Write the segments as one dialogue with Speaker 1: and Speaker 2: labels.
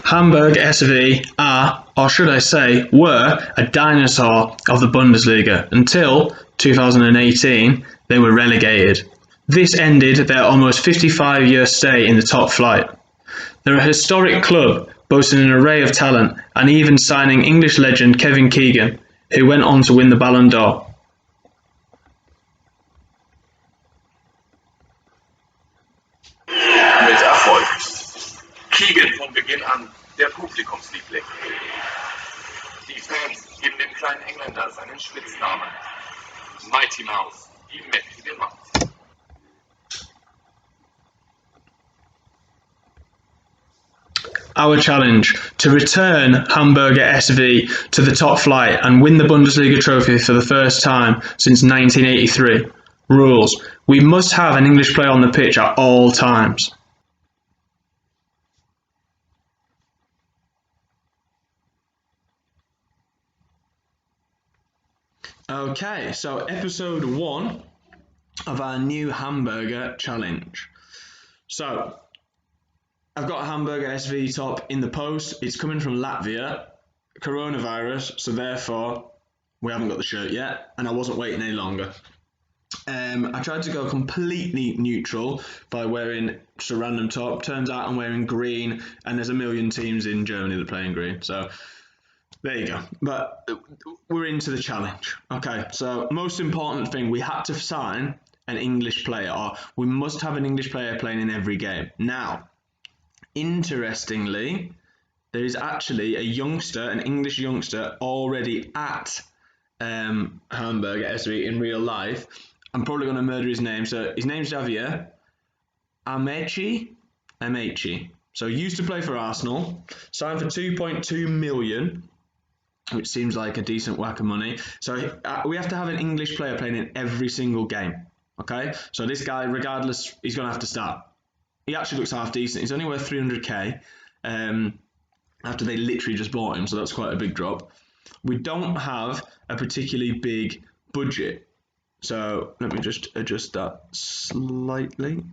Speaker 1: Hamburg SV are, or should I say, were a dinosaur of the Bundesliga until 2018 they were relegated. This ended their almost 55-year stay in the top flight. They're a historic club boasting an array of talent and even signing English legend Kevin Keegan, who went on to win the Ballon d'Or.
Speaker 2: Mit Erfolg. Keegan von Beginn an der Publikumsliebling. Die Fans geben dem kleinen Engländer seinen Spitznamen. Mighty Mouse, die mächtige Maus.
Speaker 1: Our challenge: to return Hamburger SV to the top flight and win the Bundesliga trophy for the first time since 1983. Rules: we must have an English player on the pitch at all times. Okay, so episode 1 of our new hamburger challenge. So, I've got a Hamburger SV top in the post. It's coming from Latvia, coronavirus, so therefore we haven't got the shirt yet, and I wasn't waiting any longer. I tried to go completely neutral by wearing just a random top. Turns out I'm wearing green, and there's a million teams in Germany that play in green, so there you go. But we're into the challenge. Okay, so most important thing, we had to sign an English player, or we must have an English player playing in every game. Now, interestingly, there is actually an English youngster already at Hamburger SV in real life. I'm probably going to murder his name. So his name's Javier Amechi. So he used to play for Arsenal, signed for 2.2 million, which seems like a decent whack of money. So we have to have an English player playing in every single game. Okay, so this guy, regardless, he's going to have to start. He actually looks half decent. He's only worth 300k after they literally just bought him, so that's quite a big drop. We don't have a particularly big budget, so let me just adjust that slightly.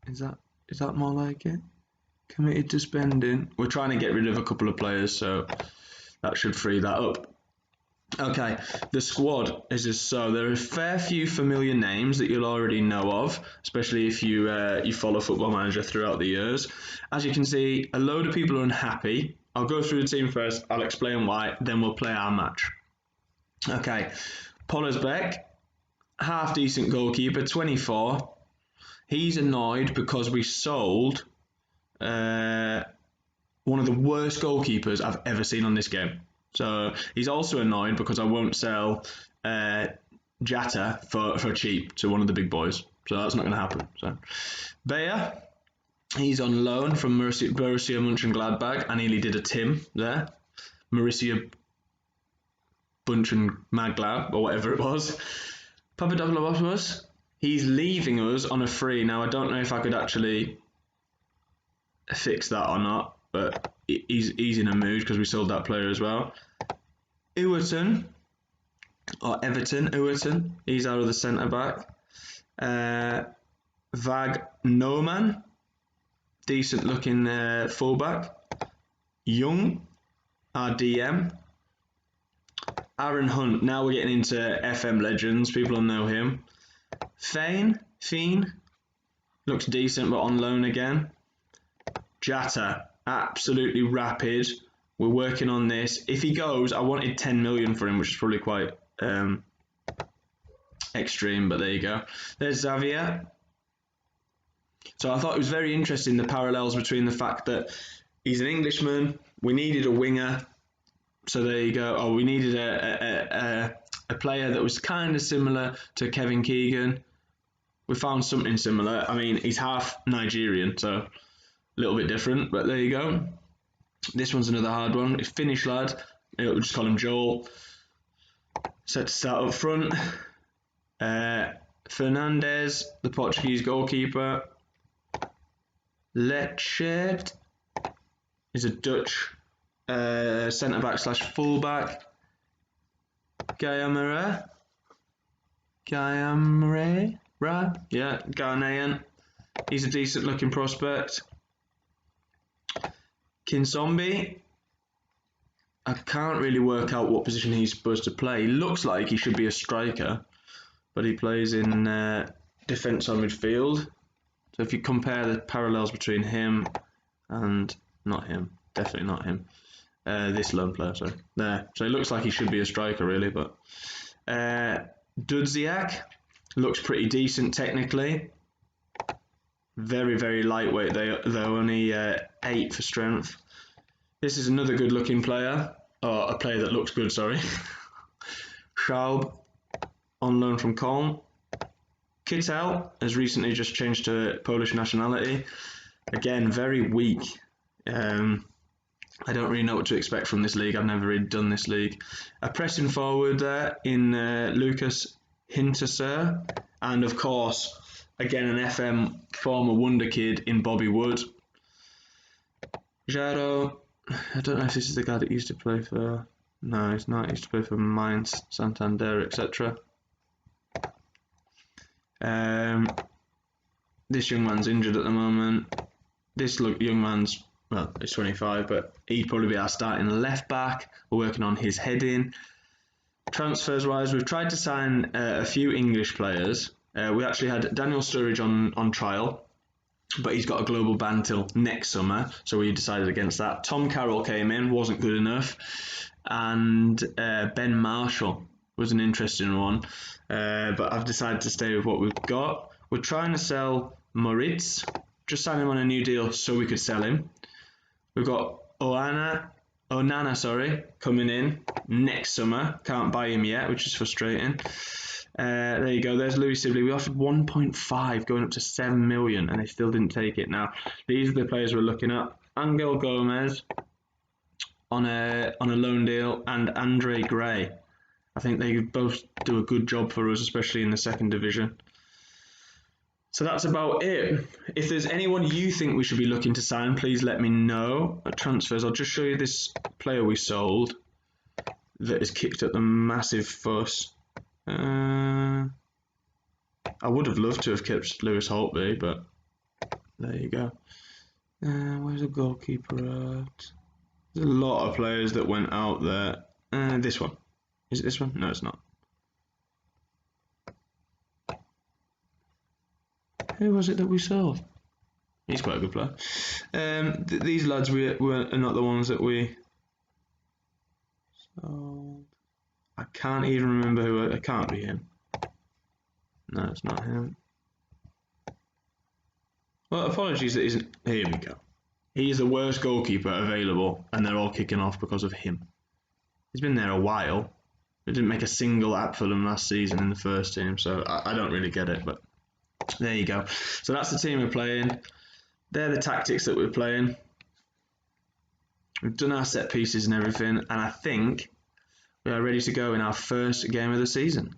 Speaker 1: Is that more like it? Committed to spending. We're trying to get rid of a couple of players, so that should free that up. Okay, the squad is just so. There are a fair few familiar names that you'll already know of, especially if you follow Football Manager throughout the years. As you can see, a load of people are unhappy. I'll go through the team first, I'll explain why, then we'll play our match. Okay, Pollersbeck, half decent goalkeeper, 24. He's annoyed because we sold one of the worst goalkeepers I've ever seen on this game. So he's also annoyed because I won't sell Jatta for cheap to one of the big boys. So that's not going to happen. So Bayer, he's on loan from Borussia Mönchengladbach. I nearly did a Tim there. Borussia Mönchengladbach or whatever it was. Papadopoulos, he's leaving us on a free. Now I don't know if I could actually fix that or not, but he's in a mood because we sold that player as well. Everton, he's out of the centre back. Vag Noman, decent looking fullback. Young, our DM. Aaron Hunt, now we're getting into FM legends, people will know him. Fiend, looks decent but on loan again. Jatta, absolutely rapid. We're working on this. If he goes, I wanted 10 million for him, which is probably quite extreme, but there you go. There's Xavier. So I thought it was very interesting, the parallels between the fact that he's an Englishman, we needed a winger, so there you go. Oh, we needed a player that was kind of similar to Kevin Keegan. We found something similar. I mean, he's half Nigerian, so a little bit different, but there you go. This one's another hard one. It's Finnish lad. We'll just call him Joel. Set to start up front. Fernandes, the Portuguese goalkeeper. Lechert is a Dutch centre-back / full-back. Ghanaian, Ghanaian. He's a decent-looking prospect. Kinsombi, I can't really work out what position he's supposed to play. He looks like he should be a striker, but he plays in defence or midfield. So if you compare the parallels between him and not him, definitely not him, this lone player, sorry, there. So it looks like he should be a striker really, but Dudziak looks pretty decent technically. Very, very lightweight. They're only 8 for strength. This is another good looking player, or a player that looks good, sorry. Schaub, on loan from Köln. Kittel has recently just changed to Polish nationality. Again, very weak. I don't really know what to expect from this league. I've never really done this league. A pressing forward there in Lucas Hinterseer. And of course, again, an FM former wonder kid in Bobby Wood. Jaro, I don't know if this is the guy that used to play for... No, he's not. He used to play for Mainz, Santander, etc. This young man's injured at the moment. This young man's, well, he's 25, but he'd probably be our starting left back. We're working on his heading. Transfers wise, we've tried to sign a few English players. We actually had Daniel Sturridge on trial, but he's got a global ban till next summer, so we decided against that. Tom Carroll came in, wasn't good enough, and Ben Marshall was an interesting one, but I've decided to stay with what we've got. We're trying to sell Moritz, just signed him on a new deal so we could sell him. We've got Onana, coming in next summer. Can't buy him yet, which is frustrating. There you go, there's Louis Sibley. We offered 1.5 going up to 7 million and they still didn't take it. Now, these are the players we're looking at. Angel Gomez on a loan deal and Andre Gray. I think they both do a good job for us, especially in the second division. So that's about it. If there's anyone you think we should be looking to sign, please let me know. At transfers, I'll just show you this player we sold that has kicked up the massive fuss. I would have loved to have kept Lewis Holtby, but there you go. Where's the goalkeeper at? There's a lot of players that went out there. This one. Is it this one? No, it's not. Who was it that we sold? He's quite a good player. These lads are not the ones that we sold. I can't even remember who. It can't be him. No, it's not him. Well, apologies that isn't. Here we go. He is the worst goalkeeper available, and they're all kicking off because of him. He's been there a while. He didn't make a single app for them last season in the first team, so I don't really get it, but there you go. So that's the team we're playing. They're the tactics that we're playing. We've done our set pieces and everything, and I think we are ready to go in our first game of the season.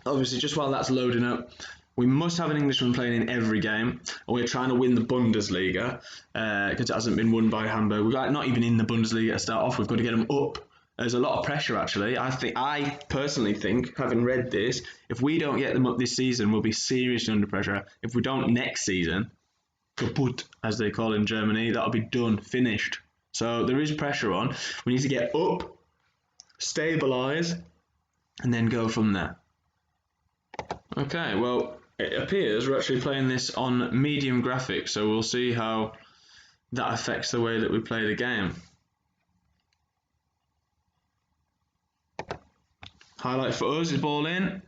Speaker 1: Obviously, just while that's loading up, we must have an Englishman playing in every game, and we're trying to win the Bundesliga because it hasn't been won by Hamburg. We're not even in the Bundesliga to start off. We've got to get them up. There's a lot of pressure, actually. I personally think, having read this, if we don't get them up this season, we'll be seriously under pressure. If we don't next season, kaputt, as they call in Germany, that'll be done, finished. So there is pressure on. We need to get up, stabilise, and then go from there. Okay, well, it appears we're actually playing this on medium graphics, so we'll see how that affects the way that we play the game. Highlight for us is ball in.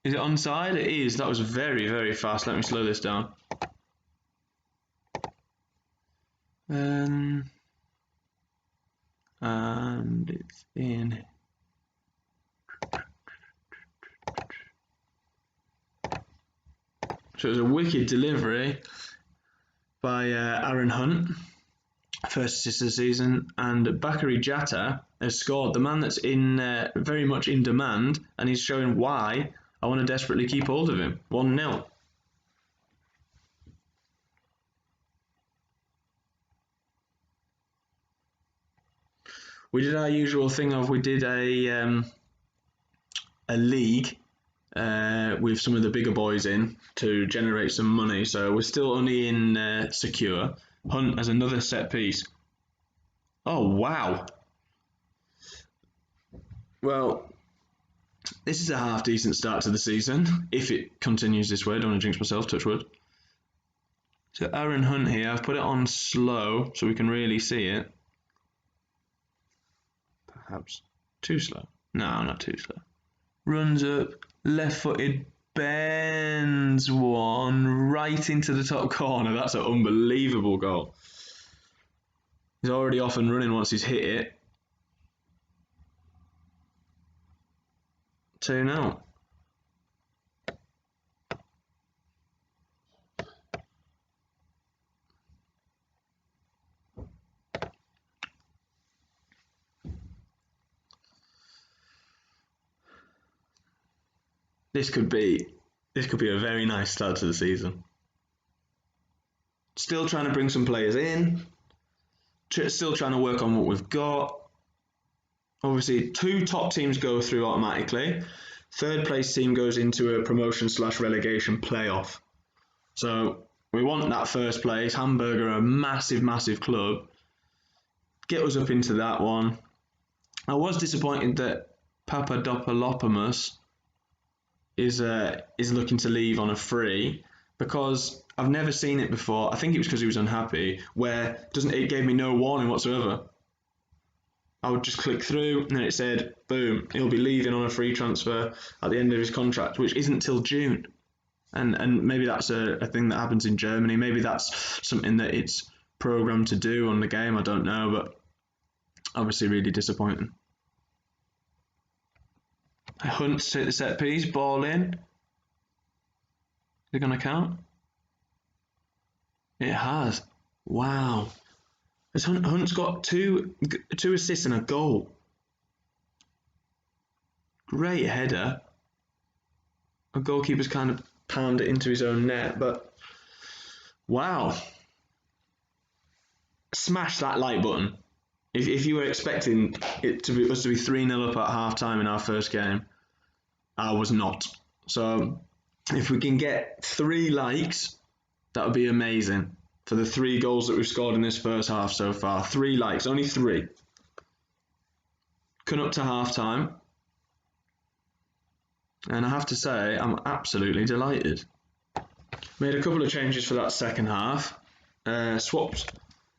Speaker 1: Is it onside? It is. That was very, very fast. Let me slow this down. And it's in. So it was a wicked delivery by Aaron Hunt, first assist of the season, and Bakary Jatta has scored. The man that's in very much in demand, and he's showing why I want to desperately keep hold of him. 1-0. We did our usual thing of we did a league with some of the bigger boys in to generate some money. So we're still only in secure. Hunt has another set piece. Oh, wow. Well, this is a half decent start to the season. If it continues this way, I don't want to jinx myself, touch wood. So Aaron Hunt here, I've put it on slow so we can really see it. Perhaps too slow. No, not too slow. Runs up, left-footed, bends one right into the top corner. That's an unbelievable goal. He's already off and running once he's hit it. 2-0. This could be a very nice start to the season. Still trying to bring some players in. Still trying to work on what we've got. Obviously, 2 top teams go through automatically. 3rd place team goes into a promotion/relegation playoff. So we want that 1st place. Hamburger are a massive, massive club. Get us up into that one. I was disappointed that Papadopoulos is looking to leave on a free, because I've never seen it before. I think it was because he was unhappy, where it gave me no warning whatsoever. I would just click through and then it said, boom, he'll be leaving on a free transfer at the end of his contract, which isn't till June. And maybe that's a thing that happens in Germany. Maybe that's something that it's programmed to do on the game. I don't know, but obviously really disappointing. Hunt to take the set piece, ball in. Is it going to count? It has. Wow. Hunt's got two assists and a goal. Great header. A goalkeeper's kind of pounded it into his own net, but wow. Smash that like button. If you were expecting us to be 3-0 up at half time in our first game, I was not. So if we can get 3 likes, that would be amazing. For the 3 goals that we've scored in this first half so far. 3 likes, only 3. Come up to half time. And I have to say, I'm absolutely delighted. Made a couple of changes for that second half. Swapped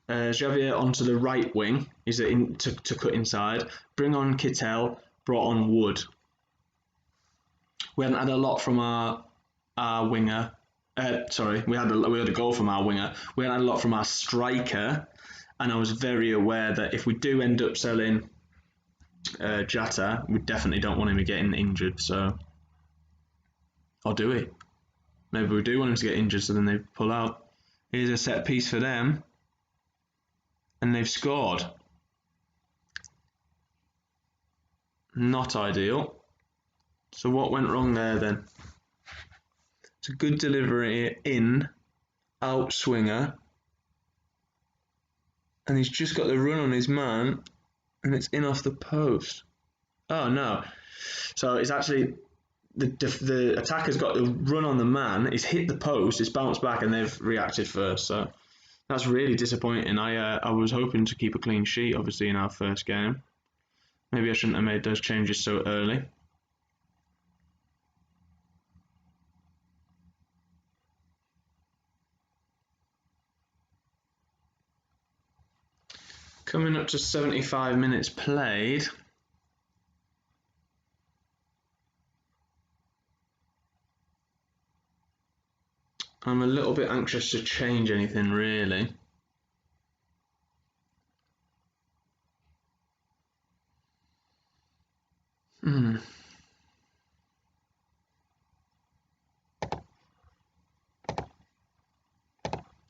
Speaker 1: Javier onto the right wing. He's to cut inside. Bring on Kittel. Brought on Wood. We hadn't had a lot from our winger. We had a goal from our winger. We hadn't had a lot from our striker. And I was very aware that if we do end up selling Jata, we definitely don't want him getting injured. So, or do we? Maybe we do want him to get injured, so then they pull out. Here's a set piece for them. And they've scored. Not ideal. So what went wrong there then? It's a good delivery in, out swinger. And he's just got the run on his man, and it's in off the post. Oh no. So it's actually, the attacker's got the run on the man, he's hit the post, it's bounced back, and they've reacted first. So that's really disappointing. I was hoping to keep a clean sheet, obviously, in our first game. Maybe I shouldn't have made those changes so early. Coming up to 75 minutes played. I'm a little bit anxious to change anything, really.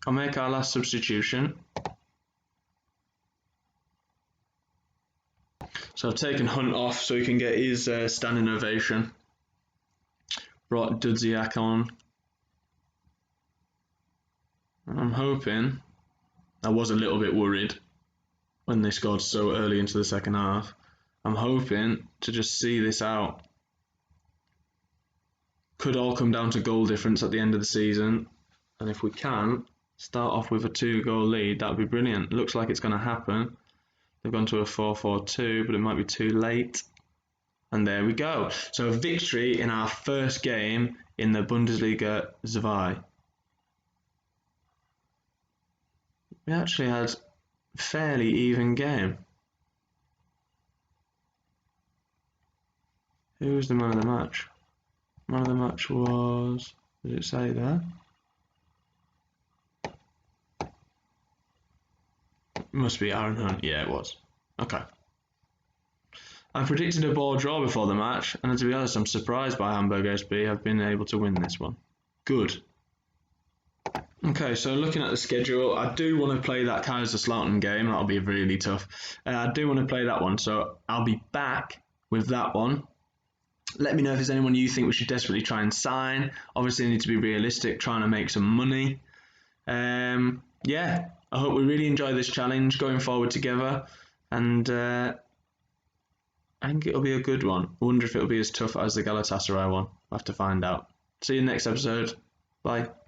Speaker 1: I'll make our last substitution. So I've taken Hunt off so he can get his standing ovation. Brought Dudziak on. I'm hoping, I was a little bit worried when they scored so early into the second half. I'm hoping to just see this out. Could all come down to goal difference at the end of the season. And if we can start off with a 2-goal lead, that would be brilliant. Looks like it's going to happen. They've gone to a 4-4-2, but it might be too late. And there we go. So a victory in our first game in the Bundesliga SV. We actually had a fairly even game. Who was the man of the match? Man of the match was... Does it say there? Must be Aaron Hunt. Yeah, it was. Okay. I predicted a ball draw before the match, and to be honest, I'm surprised by Hamburger SV. I've been able to win this one. Good. Okay, so looking at the schedule, I do want to play that Kaiserslautern game. That'll be really tough. I do want to play that one, so I'll be back with that one. Let me know if there's anyone you think we should desperately try and sign. Obviously, I need to be realistic, trying to make some money. Yeah, I hope we really enjoy this challenge going forward together, and I think it'll be a good one. I wonder if it'll be as tough as the Galatasaray one. I'll have to find out. See you next episode. Bye.